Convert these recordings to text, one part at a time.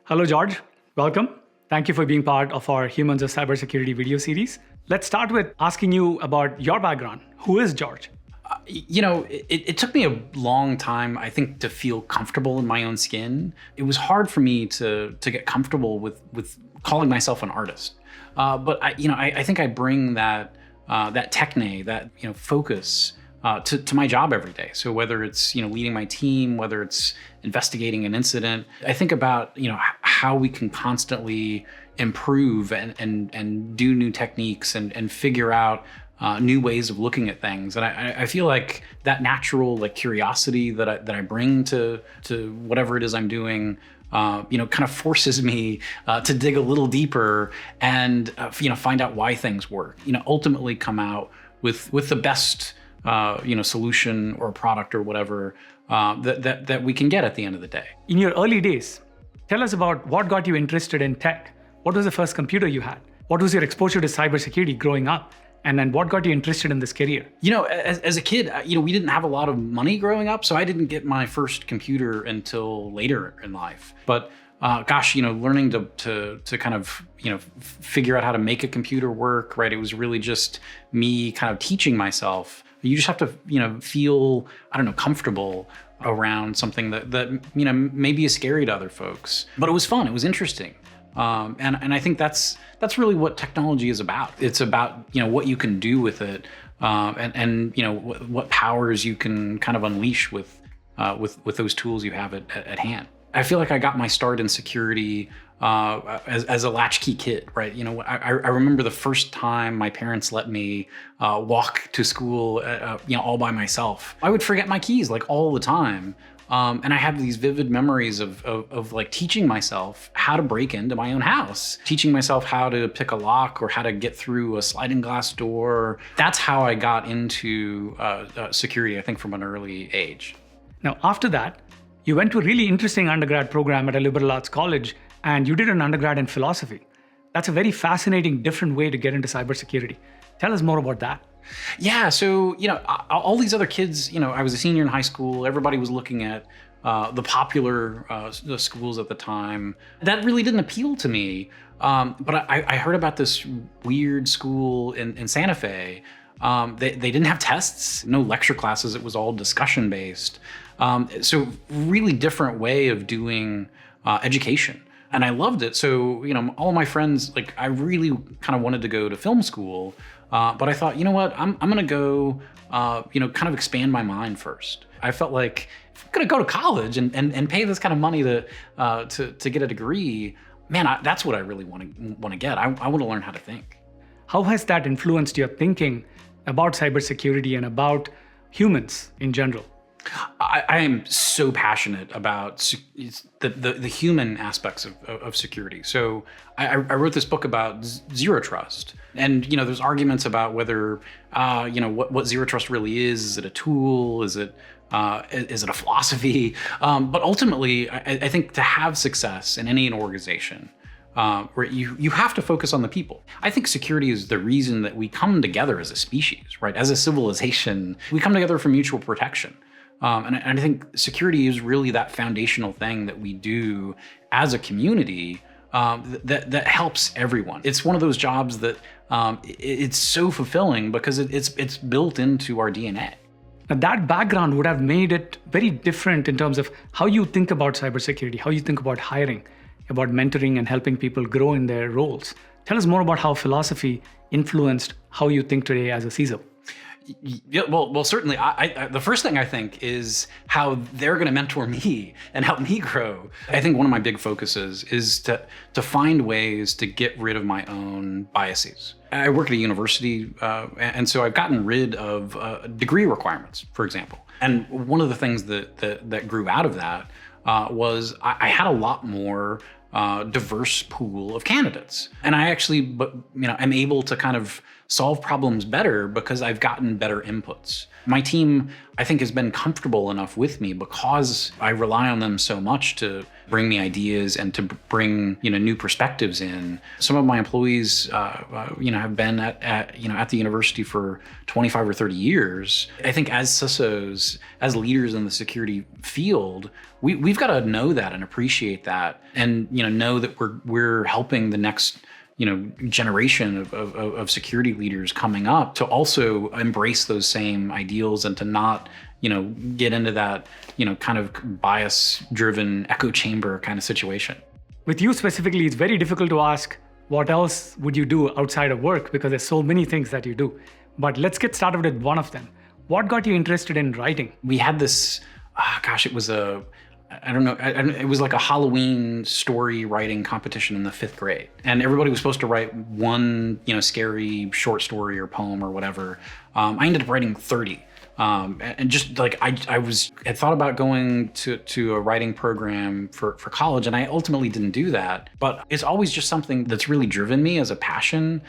Hello, George. Welcome. Thank you for being part of our Humans of Cybersecurity video series. Let's start with asking you about your background. Who is George? It took me a long time, I think, to feel comfortable in my own skin. It was hard for me to get comfortable with calling myself an artist. But I think I bring that techne, that focus to my job every day. So whether it's leading my team, whether it's investigating an incident, I think about how we can constantly improve and do new techniques and figure out new ways of looking at things. And I feel like that natural curiosity that I bring to whatever it is I'm doing, kind of forces me to dig a little deeper and find out why things work. Ultimately come out with the best solution or product or whatever that we can get at the end of the day. In your early days, tell us about what got you interested in tech. What was the first computer you had? What was your exposure to cybersecurity growing up? And then what got you interested in this career? As a kid, we didn't have a lot of money growing up, so I didn't get my first computer until later in life. But learning to kind of, figure out how to make a computer work, right? It was really just me kind of teaching myself. You just have to, feel, comfortable around something that maybe is scary to other folks. But it was fun, it was interesting. And I think that's really what technology is about. It's about, what you can do with it, and what powers you can kind of unleash with those tools you have at hand. I feel like I got my start in security as a latchkey kid, right? I remember the first time my parents let me walk to school, all by myself. I would forget my keys all the time. And I have these vivid memories of teaching myself how to break into my own house, teaching myself how to pick a lock or how to get through a sliding glass door. That's how I got into security, I think, from an early age. Now, after that, you went to a really interesting undergrad program at a liberal arts college, and you did an undergrad in philosophy. That's a very fascinating, different way to get into cybersecurity. Tell us more about that. Yeah, so, all these other kids, I was a senior in high school, everybody was looking at the popular the schools at the time. That really didn't appeal to me, but I heard about this weird school in Santa Fe. They didn't have tests, no lecture classes, it was all discussion based. So really different way of doing education. And I loved it. So, all of my friends, I really kind of wanted to go to film school. But I thought, what, I'm going to go, kind of expand my mind first. I felt like if I'm going to go to college and pay this kind of money to get a degree, man, that's what I really want to get. I want to learn how to think. How has that influenced your thinking about cybersecurity and about humans in general? I am so passionate about the human aspects of security. So I wrote this book about zero trust, and there's arguments about whether what zero trust really is. Is it a tool? Is it a philosophy? But ultimately, I think to have success in any organization, where you have to focus on the people. I think security is the reason that we come together as a species, right? As a civilization, we come together for mutual protection. And I think security is really that foundational thing that we do as a community that helps everyone. It's one of those jobs that it's so fulfilling because it's built into our DNA. Now, that background would have made it very different in terms of how you think about cybersecurity, how you think about hiring, about mentoring and helping people grow in their roles. Tell us more about how philosophy influenced how you think today as a CISO. Yeah, well, certainly. The first thing I think is how they're going to mentor me and help me grow. I think one of my big focuses is to find ways to get rid of my own biases. I work at a university, and so I've gotten rid of degree requirements, for example. And one of the things that grew out of that was I had a lot more diverse pool of candidates, and I actually, I'm able to kind of solve problems better because I've gotten better inputs. My team, I think, has been comfortable enough with me because I rely on them so much to bring me ideas and to bring, new perspectives in. Some of my employees, have been at the university for 25 or 30 years. I think as CISOs, as leaders in the security field, we've got to know that and appreciate that, and know that we're helping the next generation of security leaders coming up to also embrace those same ideals and to not get into that kind of bias-driven echo chamber kind of situation. With you specifically, it's very difficult to ask what else would you do outside of work, because there's so many things that you do. But let's get started with one of them. What got you interested in writing? We had this, it was it was like a Halloween story writing competition in the 5th grade. And everybody was supposed to write one, scary short story or poem or whatever. I ended up writing 30. And just like, I had thought about going to a writing program for college, and I ultimately didn't do that. But it's always just something that's really driven me as a passion,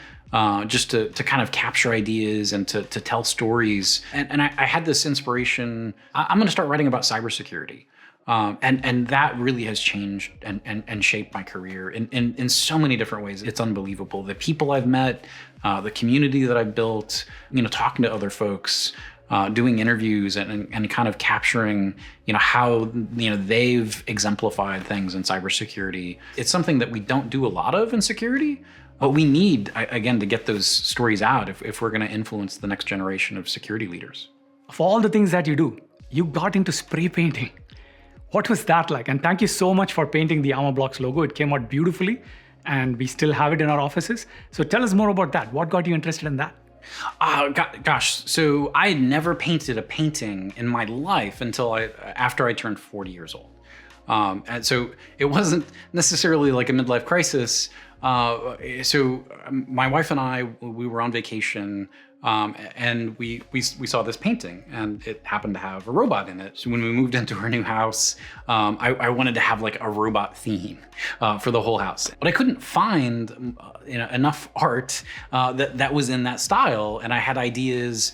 just to kind of capture ideas and to tell stories. And I had this inspiration, I'm going to start writing about cybersecurity. And that really has changed and shaped my career in so many different ways. It's unbelievable. The people I've met, the community that I've built, talking to other folks, doing interviews and kind of capturing, how, they've exemplified things in cybersecurity. It's something that we don't do a lot of in security, but we need, again, to get those stories out if we're going to influence the next generation of security leaders. Of all the things that you do, you got into spray painting. What was that like? And thank you so much for painting the Armorblox logo. It came out beautifully, and we still have it in our offices. So tell us more about that. What got you interested in that? So I had never painted a painting in my life until after I turned 40 years old. And so it wasn't necessarily like a midlife crisis. So my wife and I, we were on vacation, and we saw this painting, and it happened to have a robot in it. So when we moved into our new house, I wanted to have like a robot theme for the whole house, but I couldn't find enough art that was in that style, and I had ideas.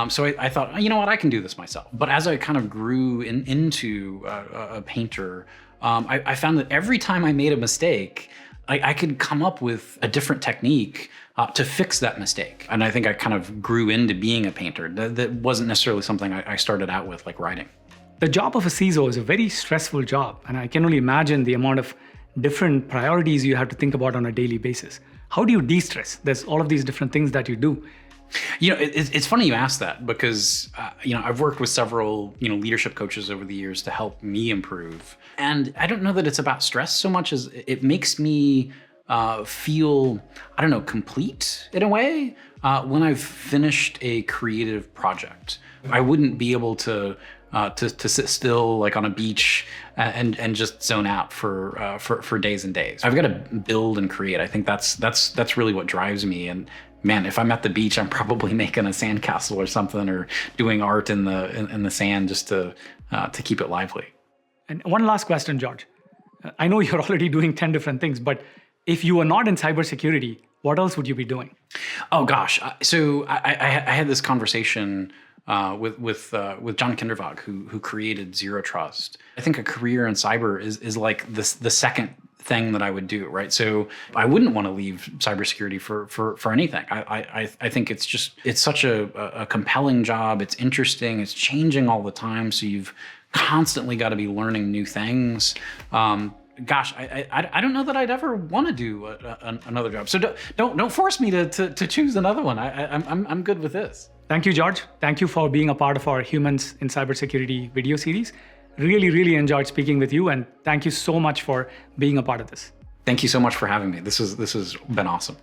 So I thought, you know what, I can do this myself. But as I kind of grew into a painter, I found that every time I made a mistake, I could come up with a different technique to fix that mistake. And I think I kind of grew into being a painter. That wasn't necessarily something I started out with, like writing. The job of a CISO is a very stressful job, and I can only imagine the amount of different priorities you have to think about on a daily basis. How do you de-stress? There's all of these different things that you do. It's funny you ask that, because I've worked with several leadership coaches over the years to help me improve, and I don't know that it's about stress so much as it makes me feel, complete in a way when I've finished a creative project. I wouldn't be able to sit still like on a beach and just zone out for days and days. I've got to build and create. I think that's really what drives me. And man, if I'm at the beach, I'm probably making a sandcastle or something, or doing art in the sand just to keep it lively. And one last question, George. I know you're already doing 10 different things, but if you were not in cybersecurity, what else would you be doing? Oh gosh, so I had this conversation with John Kindervag, who created Zero Trust. I think a career in cyber is like the second thing that I would do, right? So I wouldn't want to leave cybersecurity for anything. I think it's such a compelling job. It's interesting. It's changing all the time. So you've constantly got to be learning new things. I don't know that I'd ever want to do another job. So don't force me to choose another one. I'm good with this. Thank you, George. Thank you for being a part of our Humans in Cybersecurity video series. Really, really enjoyed speaking with you, and thank you so much for being a part of this. Thank you so much for having me. This has been awesome.